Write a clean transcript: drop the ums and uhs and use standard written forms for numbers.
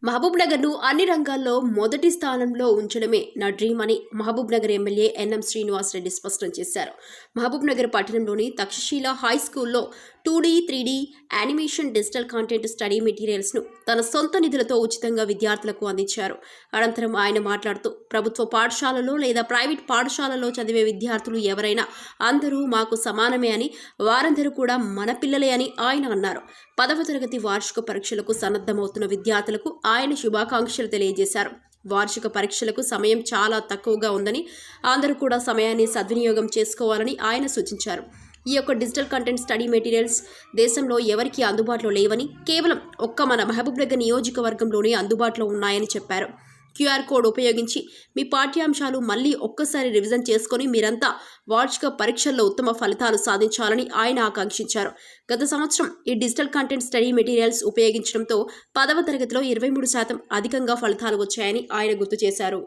మహబూబ్నగర్ను అన్ని రంగాల్లో మొదటి స్థానంలో ఉంచడమే నా డ్రీమ్ అని మహబూబ్నగర్ ఎమ్మెల్యే ఎన్ఎం శ్రీనివాసరెడ్డి స్పష్టం చేశారు. మహబూబ్నగర్ పట్టణంలోని తక్షశిల హై స్కూల్లో 2D, 3D animation digital content study మెటీరియల్స్ను తన సొంత నిధులతో ఉచితంగా విద్యార్థులకు అందించారు. అనంతరం ఆయన మాట్లాడుతూ, ప్రభుత్వ పాఠశాలలో లేదా ప్రైవేట్ పాఠశాలలో చదివే విద్యార్థులు ఎవరైనా అందరూ మాకు సమానమే అని, వారందరూ కూడా మన పిల్లలే అని ఆయన అన్నారు. 10వ తరగతి వార్షిక పరీక్షలకు సన్నద్ధమవుతున్న విద్యార్థులకు ఆయన శుభాకాంక్షలు తెలియజేశారు. వార్షిక పరీక్షలకు సమయం చాలా తక్కువగా ఉందని, అందరూ కూడా సమయాన్ని సద్వినియోగం చేసుకోవాలని ఆయన సూచించారు. ఈ యొక్క డిజిటల్ కంటెంట్ స్టడీ మెటీరియల్స్ దేశంలో ఎవరికీ అందుబాటులో లేవని, కేవలం ఒక్క మన మహబూబ్నగర్ నియోజకవర్గంలోనే అందుబాటులో ఉన్నాయని చెప్పారు. QR కోడ్ ఉపయోగించి మీ పాఠ్యాంశాలు మళ్ళీ ఒక్కసారి రివిజన్ చేసుకొని మీరంతా వార్షిక పరీక్షల్లో ఉత్తమ ఫలితాలు సాధించాలని ఆయన ఆకాంక్షించారు. గత సంవత్సరం ఈ డిజిటల్ కంటెంట్ స్టడీ మెటీరియల్స్ ఉపయోగించడంతో 10వ తరగతిలో 23% అధికంగా ఫలితాలు వచ్చాయని ఆయన గుర్తు చేశారు.